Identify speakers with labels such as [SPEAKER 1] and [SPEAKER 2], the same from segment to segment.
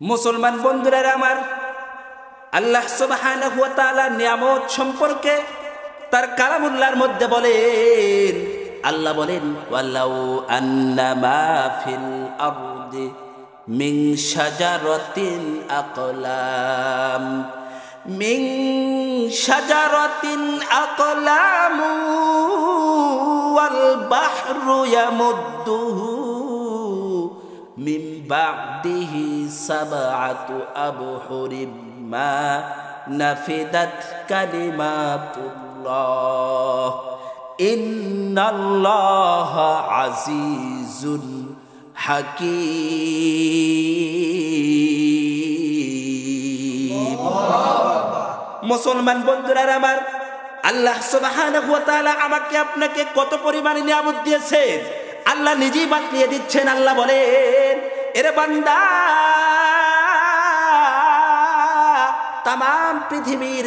[SPEAKER 1] মুসলমান বন্ধুরা আমার, আল্লাহ সুবহানাহু ওয়া তাআলা নিয়ামত সম্পর্কে তার কালামুল্লাহর মধ্যে বলেন, আল্লাহ বলেন ওয়ালাউ আন্নামা ফিল আরদি মিন শাজারাতিন আকলাম মিন শাজারাতিন আকলামু ওয়াল বাহরু ইয়ামুদ্দুহু মিন বা'দিহি সাবআতু আবহুরিম মা নাফিদাত কালিমাতুল্লাহ ইন্নাল্লাহা আজিজুন হাকীম। মুসলমান বন্ধুরা আমার, আল্লাহ সুবহানাহু ওয়া তাআলা আমাকে আপনাকে কত পরিমাণে নিয়ামত দিয়েছেন আল্লাহ নিজেই বাতলিয়ে দিচ্ছেন। আল্লাহ বলেন, এরে বান্দা, তাম পৃথিবীর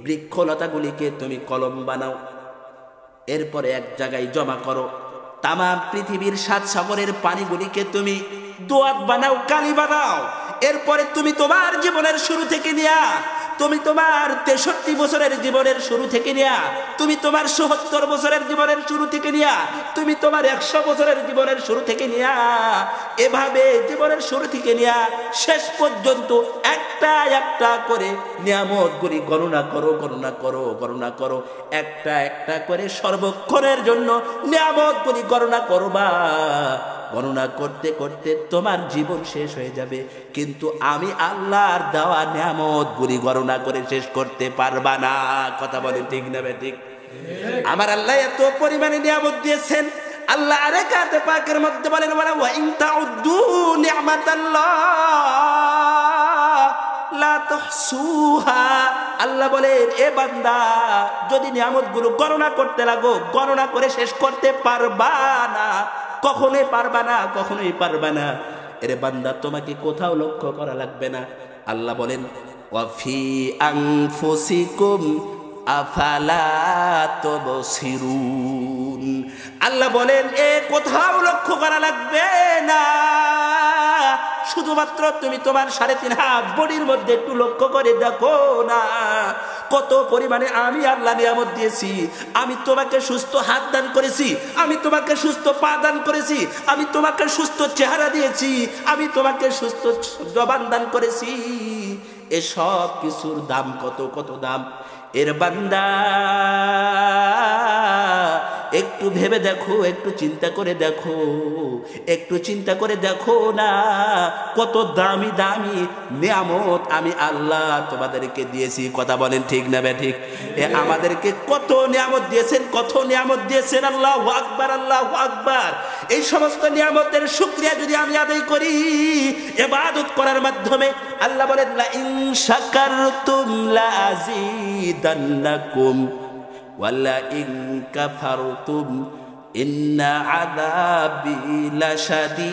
[SPEAKER 1] বৃক্ষলতাগুলিকে তুমি কলম বানাও, এরপরে এক জায়গায় জমা করো। তাম পৃথিবীর 7 সাগরের পানিগুলিকে তুমি দোয়াত বানাও, কালি বানাও। এরপরে তুমি তোমার জীবনের শুরু থেকে নিয়া, তুমি তোমার 63 বছরের জীবনের শুরু থেকে নিয়া, তুমি তোমার 74 বছরের জীবনের শুরু থেকে নিয়া, তুমি তোমার 100 বছরের জীবনের শুরু থেকে নিয়া, এভাবে জীবনের শুরু থেকে নিয়া শেষ পর্যন্ত একটা একটা করে নিয়ামতগুলি গণনা করো, একটা একটা করে সর্বক্ষণের জন্য নিয়ামতগুলি গণনা করবা। গণনা করতে করতে তোমার জীবন শেষ হয়ে যাবে, কিন্তু আমি আল্লাহর দেওয়া নিয়ামতগুলি গণনা করে শেষ করতে পারবা না। কথা বলেন ঠিক না ঠিক? আমার আল্লাহ এত পরিমাণে নিয়ামত দিয়েছেন। আল্লাহ আরেক আয়াতে পাকের মধ্যে বলেন, ওয়া ইন তাউদ্দু নি'মাতাল্লাহ লা তুহসুহা। আল্লাহ বলেন, এ বান্দা, যদি নিয়ামতগুলো গণনা করতে লাগো, গণনা করে শেষ করতে পারবা না, কখনোই পারবা না। এরে বান্দা, তোমাকে কোথাও লক্ষ্য করা লাগবে না। আল্লাহ বলেন, ওয়াফি আনফুসিকুম আফালা তুবসিরুন। আল্লাহ বলেন, এ কোথাও লক্ষ্য করা লাগবে না, শুধুমাত্র তুমি তোমার 3.5 হাত বডির মধ্যে একটু লক্ষ্য করে দেখো না, কত পরিমাণে আমি আল্লাহ নিয়ামত দিয়েছি। আমি তোমাকে সুস্থ হাত দান করেছি, আমি তোমাকে সুস্থ পা দান করেছি, আমি তোমাকে সুস্থ চেহারা দিয়েছি, আমি তোমাকে সুস্থ জবান দান করেছি। এসব কিছুর দাম কত দাম। এর বান্দা, একটু ভেবে দেখো, একটু চিন্তা করে দেখো না, কত দামি দামি নিয়ামত আমি আল্লাহ তোমাদেরকে দিয়েছি। কথা বলেন ঠিক না ঠিক? আমাদেরকে কত নিয়ামত দিয়েছেন। আল্লাহু আকবার, আল্লাহু আকবার। এই সমস্ত নিয়ামতের শুকরিয়া যদি আমি আদায় করি ইবাদত করার মাধ্যমে, আল্লাহ বলেন, লা ইন শাকারতুম লা আযীদান্নাকুম ওয়ালা ইন কাফারতুম ইন্না আযাবি লাশাদীদ।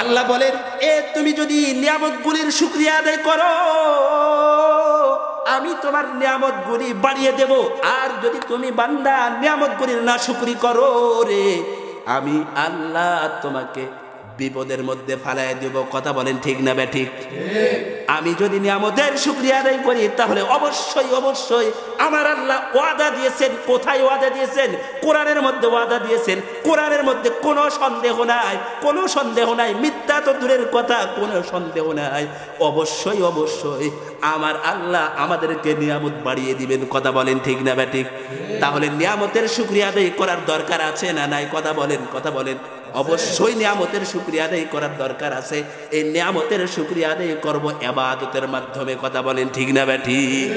[SPEAKER 1] আল্লাহ বলেন, তুমি যদি নিয়ামতগুলির শুকরিয়া আদায় করো, আমি তোমার নিয়ামতগুলি বাড়িয়ে দেব। আর যদি তুমি বান্দা নিয়ামতগুলির নাশুকরি করো রে, আমি আল্লাহ তোমাকে বিপদের মধ্যে ফালাই দেব। কথা বলেন ঠিক না ঠিক? আমি যদি নিয়ামতের শুকরিয়া আদায় করি, তাহলে অবশ্যই আমার আল্লাহ ওয়াদা দিয়েছেন। কোথায় ওয়াদা দিয়েছেন? কোরআনের মধ্যে ওয়াদা দিয়েছেন। কোরআনের মধ্যে কোনো সন্দেহ নাই, মিথ্যা তো দূরের কথা, কোনো সন্দেহ নাই। অবশ্যই আমার আল্লাহ আমাদেরকে নিয়ামত বাড়িয়ে দিবেন। কথা বলেন ঠিক না ঠিক? তাহলে নিয়ামতের শুকরিয়া আদায় করার দরকার আছে না নাই? কথা বলেন। অবশ্যই নিয়ামতের শুকরিয়া আদায় করার দরকার আছে। এই নিয়ামতের শুকরিয়া আদায় করব ইবাদতের মাধ্যমে। কথা বলেন ঠিক না ঠিক?